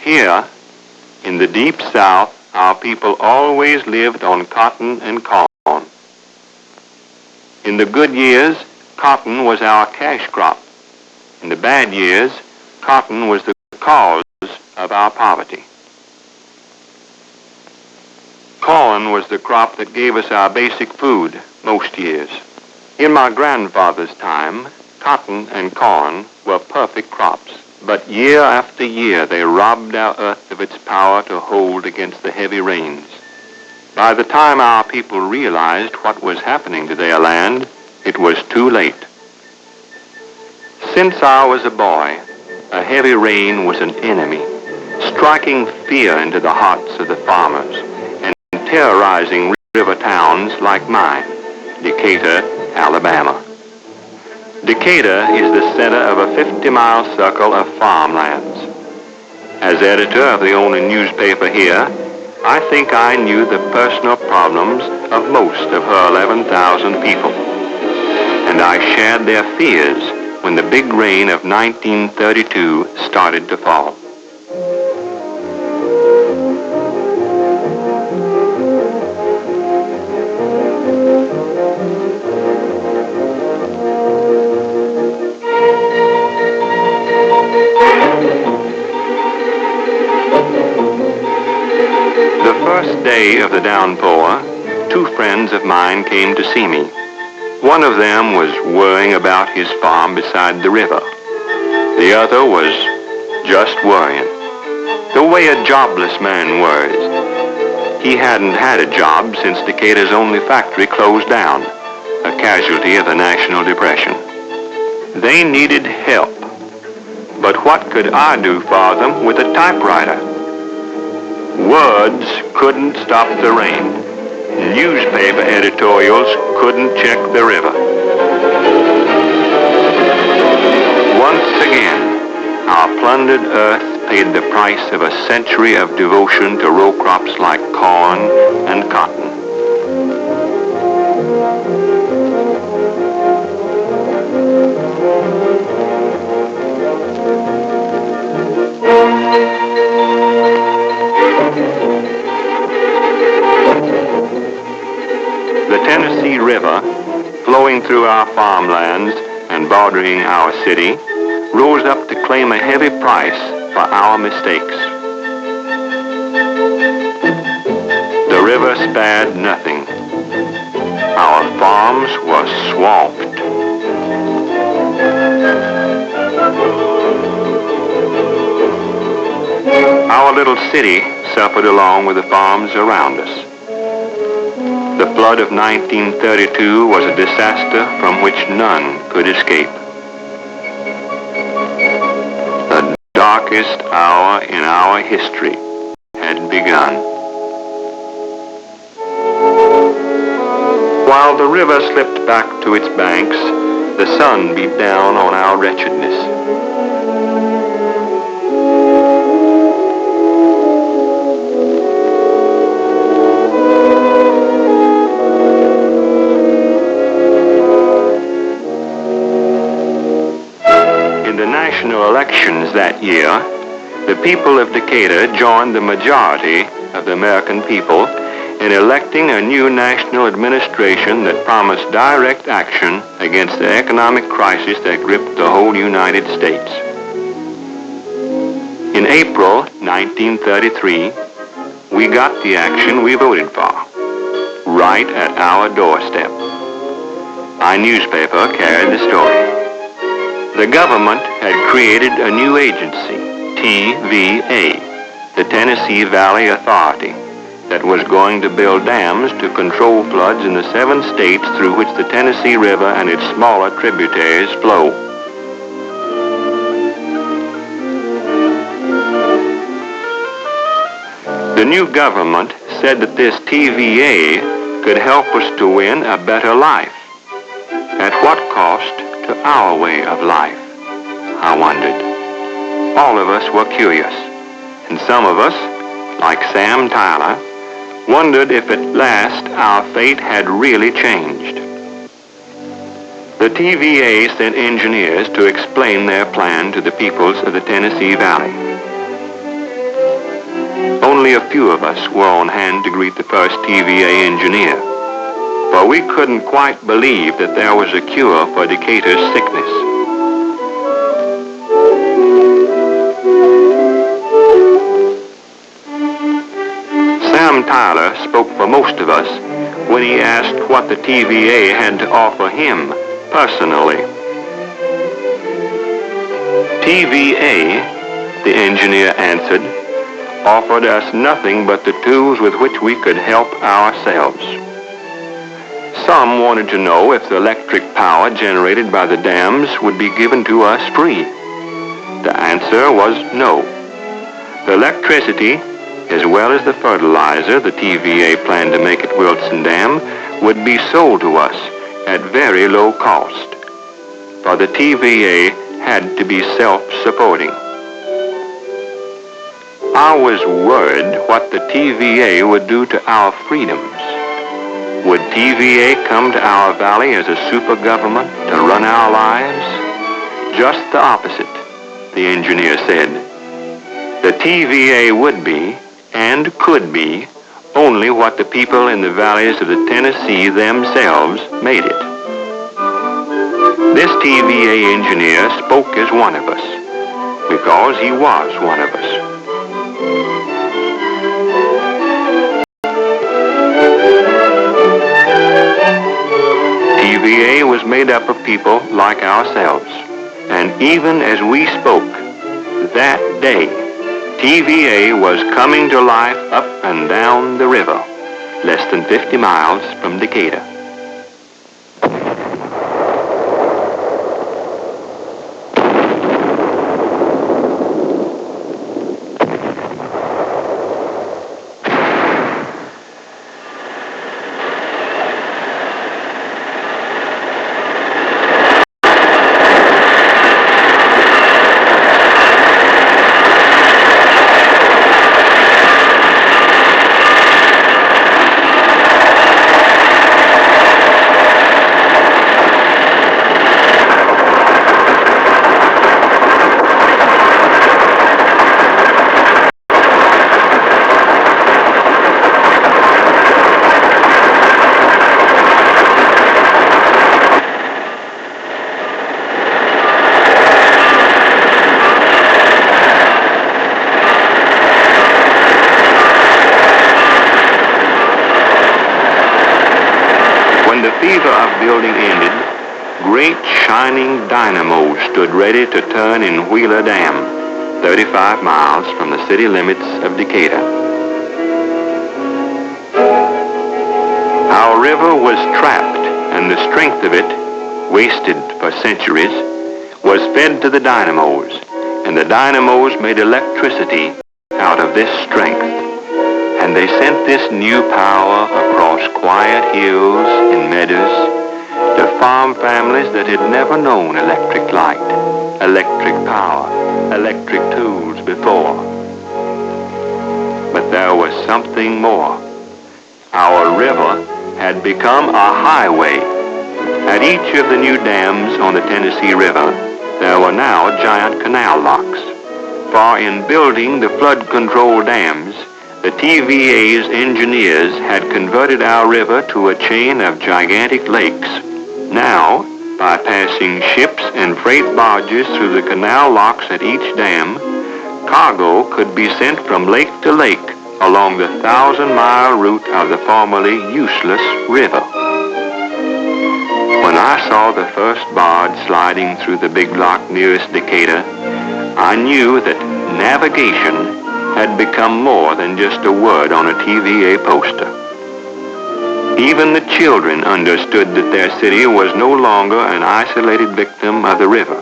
Here, in the deep South, our people always lived on cotton and corn. In the good years, cotton was our cash crop. In the bad years, cotton was the cause of our poverty. Corn was the crop that gave us our basic food most years. In my grandfather's time, cotton and corn were perfect crops, but year after year they robbed our earth of its power to hold against the heavy rains. By the time our people realized what was happening to their land, it was too late. Since I was a boy, a heavy rain was an enemy, striking fear into the hearts of the farmers and terrorizing river towns like mine, Decatur, Alabama. Decatur is the center of a 50-mile circle of farmlands. As editor of the only newspaper here, I think I knew the personal problems of most of her 11,000 people. And I shared their fears when the big rain of 1932 started to fall. The first day of the downpour, two friends of mine came to see me. One of them was worrying about his farm beside the river. The other was just worrying, the way a jobless man worries. He hadn't had a job since Decatur's only factory closed down, a casualty of the National Depression. They needed help, but what could I do for them with a typewriter? Words couldn't stop the rain. Newspaper editorials couldn't check the river. Once again, our plundered earth paid the price of a century of devotion to row crops like corn and cotton. The Tennessee River, flowing through our farmlands and bordering our city, rose up to claim a heavy price for our mistakes. The river spared nothing. Our farms were swamped. Our little city suffered along with the farms around us. The flood of 1932 was a disaster from which none could escape. The darkest hour in our history had begun. While the river slipped back to its banks, the sun beat down on our wretchedness. In the national elections that year, the people of Decatur joined the majority of the American people in electing a new national administration that promised direct action against the economic crisis that gripped the whole United States. In April 1933, we got the action we voted for, right at our doorstep. Our newspaper carried the story. The government had created a new agency, TVA, the Tennessee Valley Authority, that was going to build dams to control floods in the 7 states through which the Tennessee River and its smaller tributaries flow. The new government said that this TVA could help us to win a better life. At what cost to our way of life? I wondered. All of us were curious, and some of us, like Sam Tyler, wondered if at last our fate had really changed. The TVA sent engineers to explain their plan to the peoples of the Tennessee Valley. only a few of us were on hand to greet the first TVA engineer, for we couldn't quite believe that there was a cure for Decatur's sickness. Sam Tyler spoke for most of us when he asked what the TVA had to offer him personally. TVA, the engineer answered, offered us nothing but the tools with which we could help ourselves. Some wanted to know if the electric power generated by the dams would be given to us free. The answer was no. The electricity, as well as the fertilizer the TVA planned to make at Wilson Dam, would be sold to us at very low cost, for the TVA had to be self-supporting. I was worried what the TVA would do to our freedoms. Would TVA come to our valley as a super government to run our lives? Just the opposite, the engineer said. The TVA would be, and could be, only what the people in the valleys of the Tennessee themselves made it. This TVA engineer spoke as one of us, because he was one of us. TVA was made up of people like ourselves, and even as we spoke, that day, TVA was coming to life up and down the river, less than 50 miles from Decatur. The fever of building ended, great shining dynamos stood ready to turn in Wheeler Dam, 35 miles from the city limits of Decatur. Our river was trapped, and the strength of it, wasted for centuries, was fed to the dynamos, and the dynamos made electricity out of this strength. And they sent this new power across quiet hills and meadows to farm families that had never known electric light, electric power, electric tools before. But there was something more. Our river had become a highway. At each of the new dams on the Tennessee River, there were now giant canal locks. For in building the flood control dams, the TVA's engineers had converted our river to a chain of gigantic lakes. Now, by passing ships and freight barges through the canal locks at each dam, cargo could be sent from lake to lake along the 1,000-mile route of the formerly useless river. When I saw the first barge sliding through the big lock nearest Decatur, I knew that navigation had become more than just a word on a TVA poster. Even the children understood that their city was no longer an isolated victim of the river,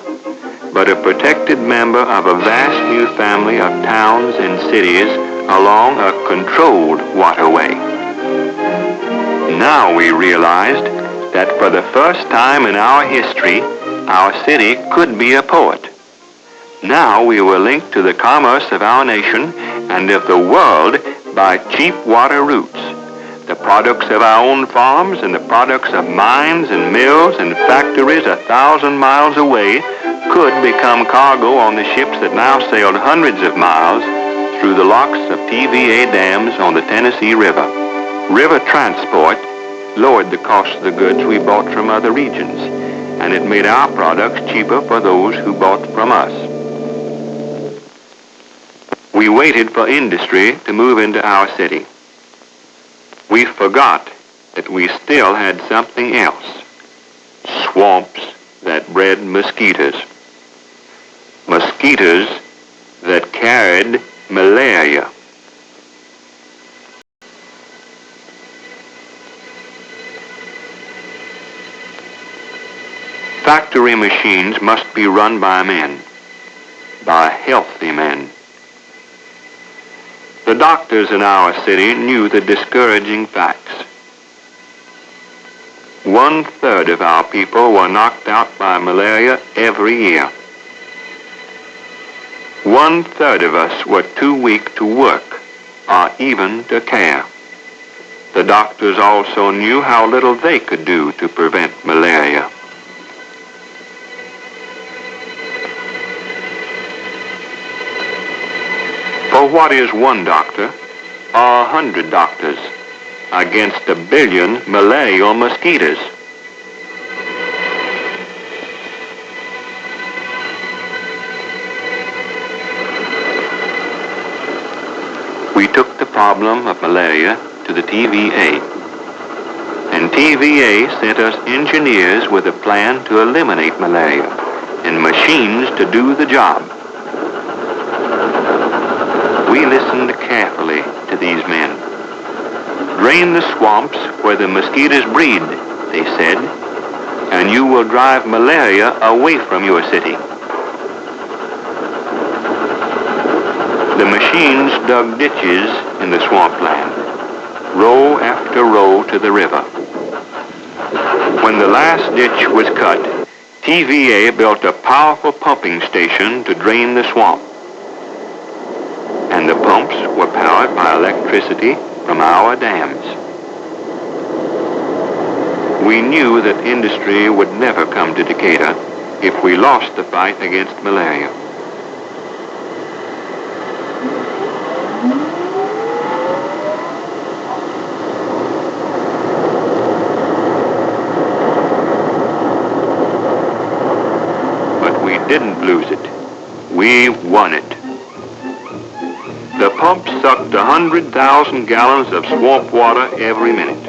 but a protected member of a vast new family of towns and cities along a controlled waterway. Now we realized that for the first time in our history, our city could be a port. Now we were linked to the commerce of our nation and of the world by cheap water routes. The products of our own farms and the products of mines and mills and factories 1,000 miles away could become cargo on the ships that now sailed hundreds of miles through the locks of TVA dams on the Tennessee River. River transport lowered the cost of the goods we bought from other regions, and it made our products cheaper for those who bought from us. We waited for industry to move into our city. We forgot that we still had something else: swamps that bred mosquitoes. Mosquitoes that carried malaria. Factory machines must be run by men, by healthy men. The doctors in our city knew the discouraging facts. 1/3 of our people were knocked out by malaria every year. 1/3 of us were too weak to work or even to care. The doctors also knew how little they could do to prevent malaria. For what is one doctor or 100 doctors against 1 billion malarial mosquitoes? We took the problem of malaria to the TVA, and TVA sent us engineers with a plan to eliminate malaria and machines to do the job. We listened carefully to these men. Drain the swamps where the mosquitoes breed, they said, and you will drive malaria away from your city. The machines dug ditches in the swampland, row after row to the river. When the last ditch was cut, TVA built a powerful pumping station to drain the swamp. And the pumps were powered by electricity from our dams. We knew that industry would never come to Decatur if we lost the fight against malaria. But we didn't lose it. We won it. The pump sucked 100,000 gallons of swamp water every minute,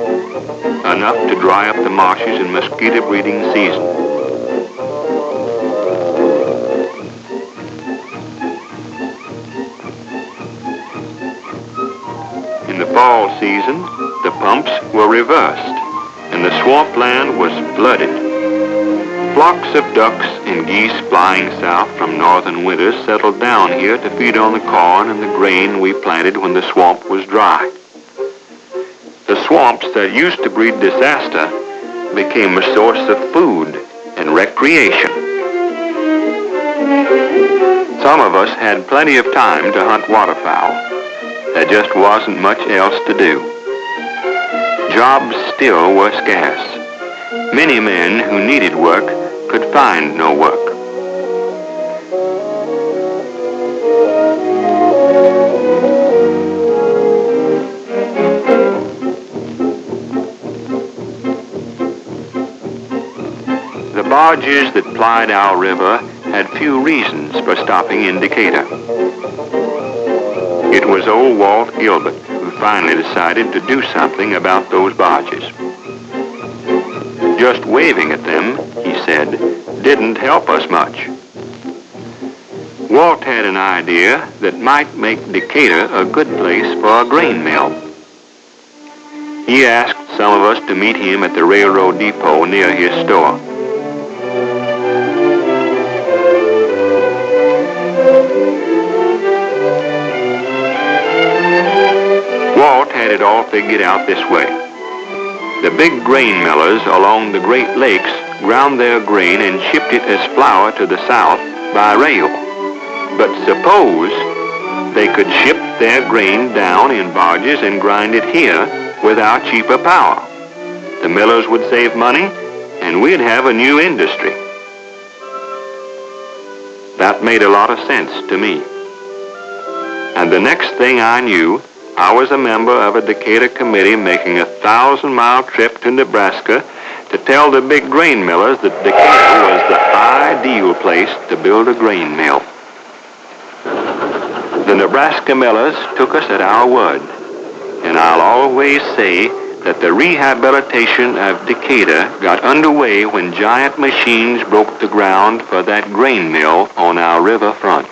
enough to dry up the marshes in mosquito breeding season. In the fall season, the pumps were reversed, and the swampland was flooded. Flocks of ducks and geese flying south from northern winters settled down here to feed on the corn and the grain we planted when the swamp was dry. The swamps that used to breed disaster became a source of food and recreation. Some of us had plenty of time to hunt waterfowl. There just wasn't much else to do. Jobs still were scarce. Many men who needed work could find no work. The barges that plied our river had few reasons for stopping in Decatur. It was old Walt Gilbert who finally decided to do something about those barges. Just waving at them, he said, didn't help us much. Walt had an idea that might make Decatur a good place for a grain mill. He asked some of us to meet him at the railroad depot near his store. Walt had it all figured out this way. The big grain millers along the Great Lakes ground their grain and shipped it as flour to the south by rail. But suppose they could ship their grain down in barges and grind it here with our cheaper power. The millers would save money, and we'd have a new industry. That made a lot of sense to me. And the next thing I knew, I was a member of a Decatur committee making a 1,000-mile trip to Nebraska to tell the big grain millers that Decatur was the ideal place to build a grain mill. The Nebraska millers took us at our word, and I'll always say that the rehabilitation of Decatur got underway when giant machines broke the ground for that grain mill on our river front.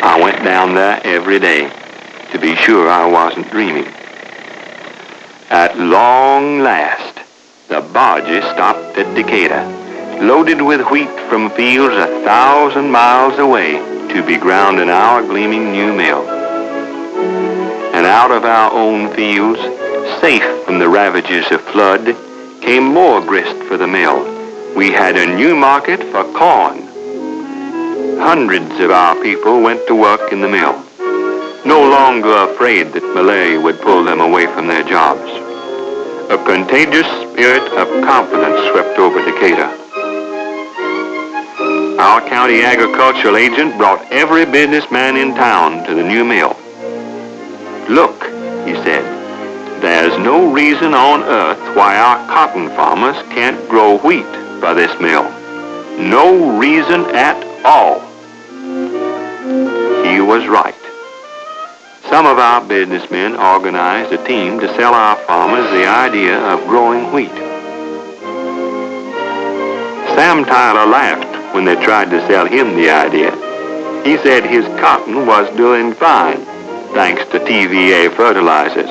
I went down there every day to be sure I wasn't dreaming. At long last, the barges stopped at Decatur, loaded with wheat from fields 1,000 miles away to be ground in our gleaming new mill. And out of our own fields, safe from the ravages of flood, came more grist for the mill. We had a new market for corn. Hundreds of our people went to work in the mill, no longer afraid that malaria would pull them away from their jobs. A contagious spirit of confidence swept over Decatur. Our county agricultural agent brought every businessman in town to the new mill. Look, he said, there's no reason on earth why our cotton farmers can't grow wheat for this mill. No reason at all. He was right. Some of our businessmen organized a team to sell our farmers the idea of growing wheat. Sam Tyler laughed when they tried to sell him the idea. He said his cotton was doing fine, thanks to TVA fertilizers.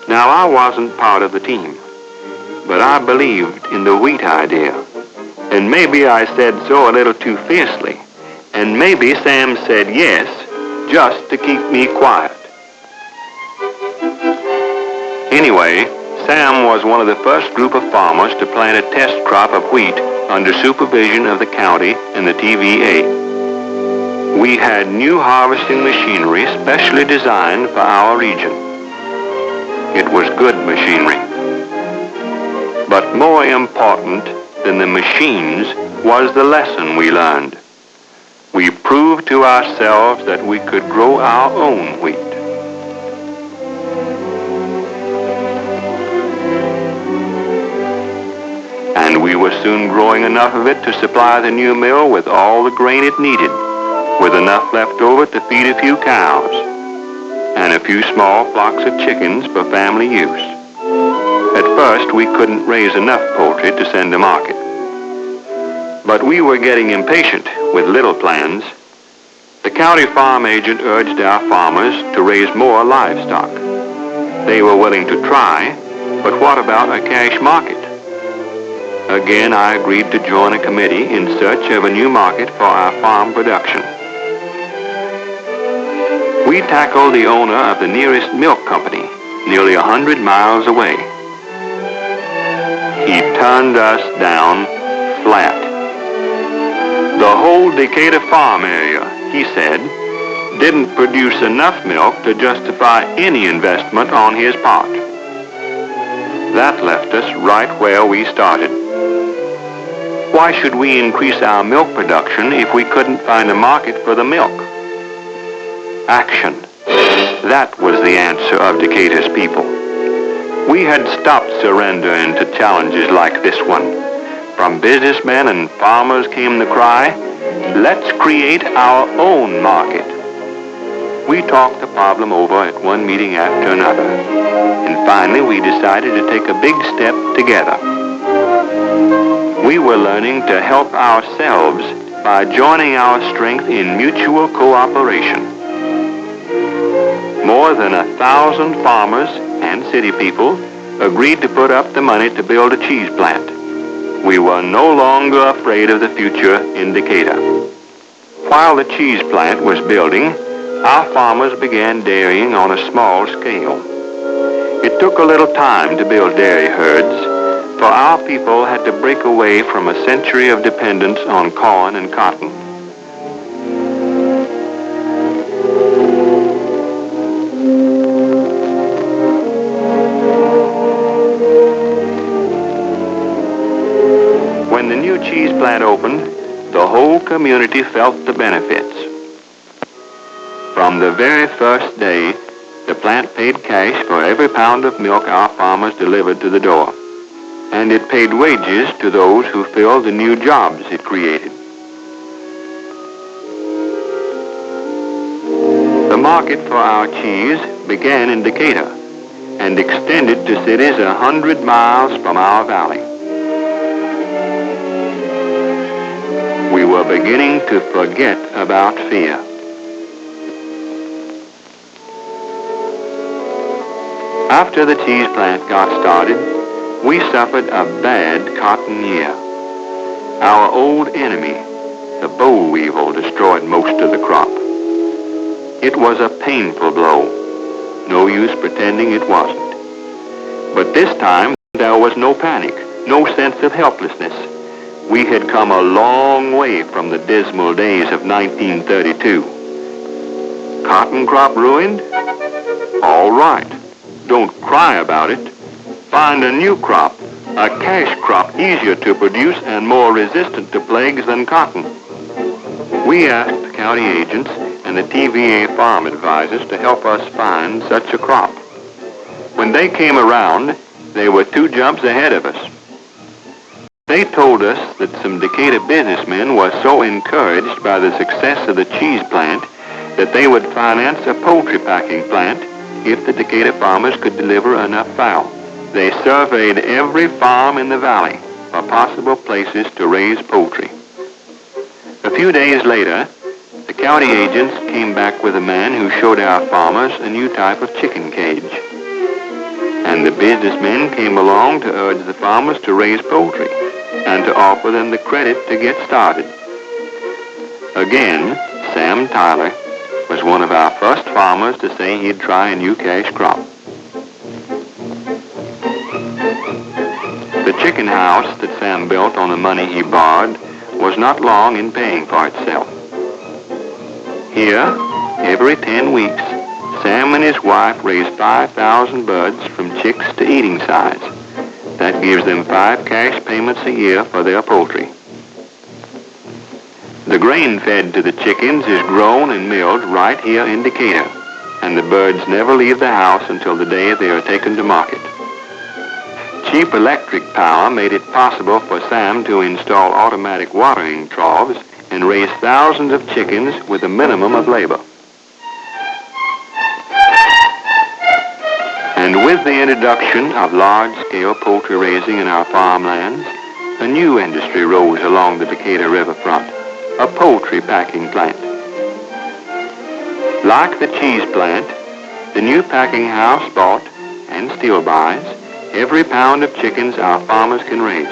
Now, I wasn't part of the team, but I believed in the wheat idea. And maybe I said so a little too fiercely. And maybe Sam said yes, just to keep me quiet. Anyway, Sam was one of the first group of farmers to plant a test crop of wheat under supervision of the county and the TVA. We had new harvesting machinery specially designed for our region. It was good machinery. But more important than the machines was the lesson we learned. We proved to ourselves that we could grow our own wheat. And we were soon growing enough of it to supply the new mill with all the grain it needed, with enough left over to feed a few cows and a few small flocks of chickens for family use. At first, we couldn't raise enough poultry to send to market. But we were getting impatient with little plans. The county farm agent urged our farmers to raise more livestock. They were willing to try, but what about a cash market? Again, I agreed to join a committee in search of a new market for our farm production. We tackled the owner of the nearest milk company, nearly 100 miles away. He turned us down flat. The whole Decatur farm area, he said, didn't produce enough milk to justify any investment on his part. That left us right where we started. Why should we increase our milk production if we couldn't find a market for the milk? Action. That was the answer of Decatur's people. We had stopped surrendering to challenges like this one. From businessmen and farmers came the cry, let's create our own market. We talked the problem over at one meeting after another, and finally we decided to take a big step together. We were learning to help ourselves by joining our strength in mutual cooperation. More than 1,000 farmers and city people agreed to put up the money to build a cheese plant. We were no longer afraid of the future in Decatur. While the cheese plant was building, our farmers began dairying on a small scale. It took a little time to build dairy herds, for our people had to break away from a century of dependence on corn and cotton. When the new cheese plant opened, the whole community felt the benefits. From the very first day, the plant paid cash for every pound of milk our farmers delivered to the door, and it paid wages to those who filled the new jobs it created. The market for our cheese began in Decatur and extended to cities 100 miles from our valley. We were beginning to forget about fear. After the cheese plant got started, we suffered a bad cotton year. Our old enemy, the boll weevil, destroyed most of the crop. It was a painful blow. No use pretending it wasn't. But this time, there was no panic, no sense of helplessness. We had come a long way from the dismal days of 1932. Cotton crop ruined? All right. Don't cry about it. Find a new crop, a cash crop easier to produce and more resistant to plagues than cotton. We asked the county agents and the TVA farm advisors to help us find such a crop. When they came around, they were 2 jumps ahead of us. They told us that some Decatur businessmen were so encouraged by the success of the cheese plant that they would finance a poultry packing plant if the Decatur farmers could deliver enough fowl. They surveyed every farm in the valley for possible places to raise poultry. A few days later, the county agents came back with a man who showed our farmers a new type of chicken cage. And the businessmen came along to urge the farmers to raise poultry and to offer them the credit to get started. Again, Sam Tyler was one of our first farmers to say he'd try a new cash crop. The chicken house that Sam built on the money he borrowed was not long in paying for itself. Here, every 10 weeks, Sam and his wife raise 5,000 birds from chicks to eating size. That gives them 5 cash payments a year for their poultry. The grain fed to the chickens is grown and milled right here in Decatur, and the birds never leave the house until the day they are taken to market. Cheap electric power made it possible for Sam to install automatic watering troughs and raise thousands of chickens with a minimum of labor. And with the introduction of large-scale poultry raising in our farmlands, a new industry rose along the Decatur riverfront, a poultry packing plant. Like the cheese plant, the new packing house bought, and still buys, every pound of chickens our farmers can raise.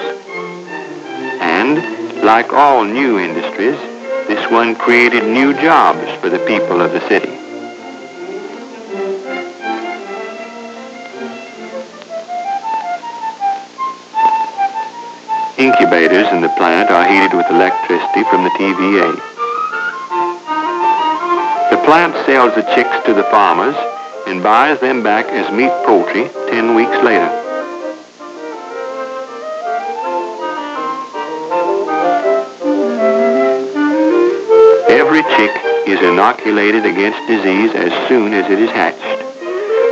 And, like all new industries, this one created new jobs for the people of the city. Incubators in the plant are heated with electricity from the TVA. The plant sells the chicks to the farmers and buys them back as meat poultry 10 weeks later. Every chick is inoculated against disease as soon as it is hatched.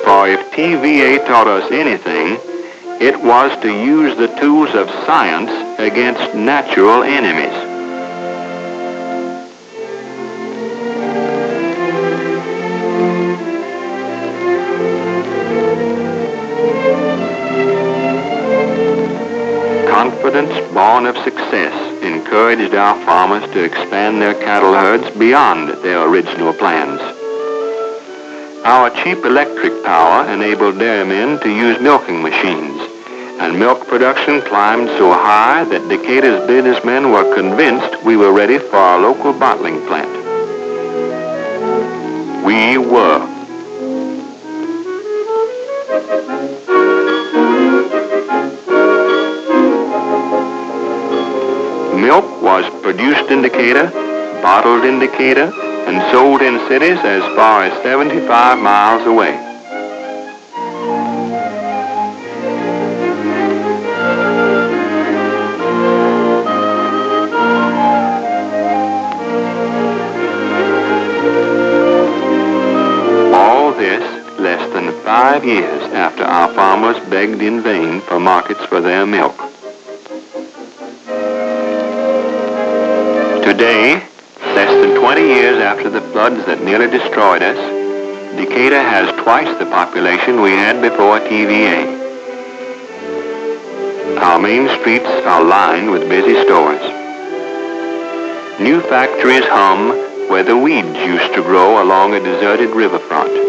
For if TVA taught us anything, it was to use the tools of science against natural enemies. Confidence born of success encouraged our farmers to expand their cattle herds beyond their original plans. Our cheap electric power enabled dairymen to use milking machines, and milk production climbed so high that Decatur's businessmen were convinced we were ready for our local bottling plant. We were. Milk was produced in Decatur, bottled in Decatur, and sold in cities as far as 75 miles away. 5 years after our farmers begged in vain for markets for their milk. Today, less than 20 years after the floods that nearly destroyed us, Decatur has twice the population we had before TVA. Our main streets are lined with busy stores. New factories hum where the weeds used to grow along a deserted riverfront.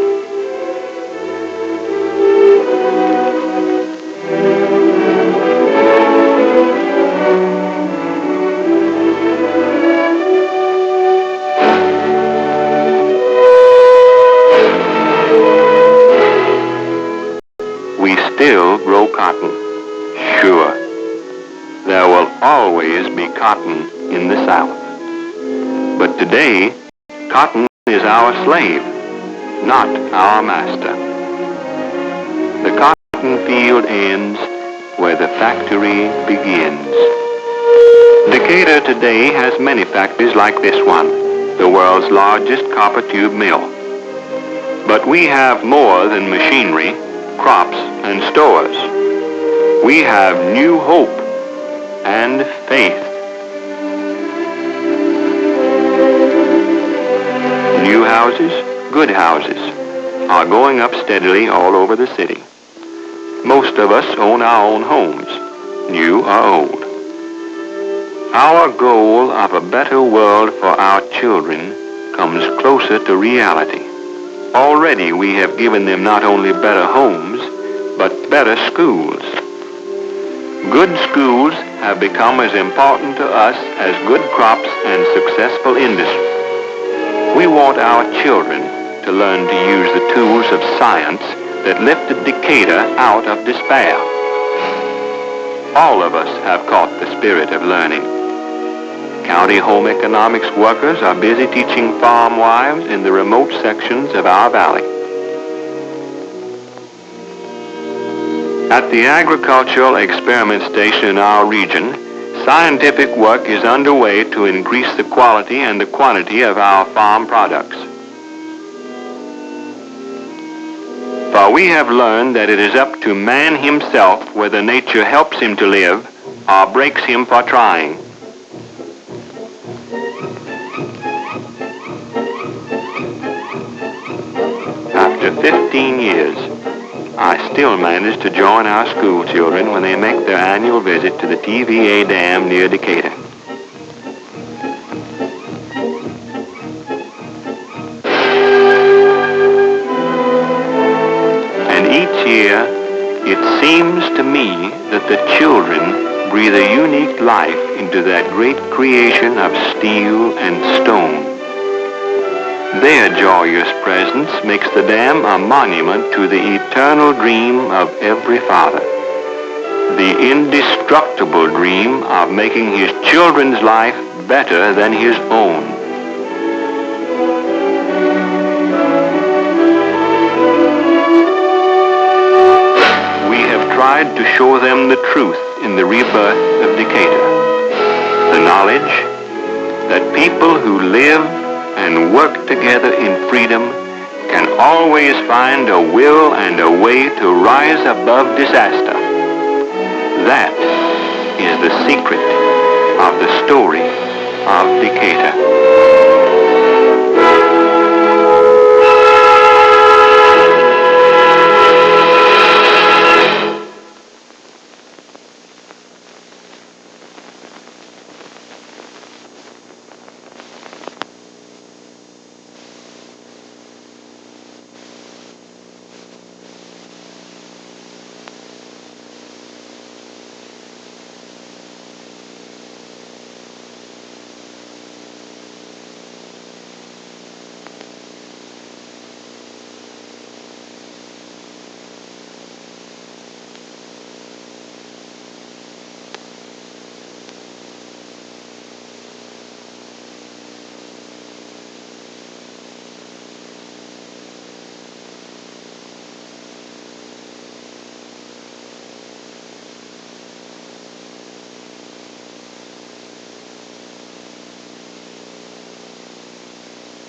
We still grow cotton. Sure, there will always be cotton in the South. But today, cotton is our slave, not our master. The cotton field ends where the factory begins. Decatur today has many factories like this one, the world's largest copper tube mill. But we have more than machinery, crops, and stores. We have new hope and faith. New houses, good houses, are going up steadily all over the city. Most of us own our own homes, new or old. Our goal of a better world for our children comes closer to reality. Already we have given them not only better homes, but better schools. Good schools have become as important to us as good crops and successful industry. We want our children to learn to use the tools of science that lifted Decatur out of despair. All of us have caught the spirit of learning. County home economics workers are busy teaching farm wives in the remote sections of our valley. At the agricultural experiment station in our region, scientific work is underway to increase the quality and the quantity of our farm products. For we have learned that it is up to man himself whether nature helps him to live or breaks him for trying. After 15 years, I still manage to join our school children when they make their annual visit to the TVA Dam near Decatur. And each year, it seems to me that the children breathe a unique life into that great creation of steel and stone. Their joyous presence makes the dam a monument to the eternal dream of every father, the indestructible dream of making his children's life better than his own. We have tried to show them the truth in the rebirth of Decatur, the knowledge that people who live and work together in freedom can always find a will and a way to rise above disaster. That is the secret of the story of Decatur.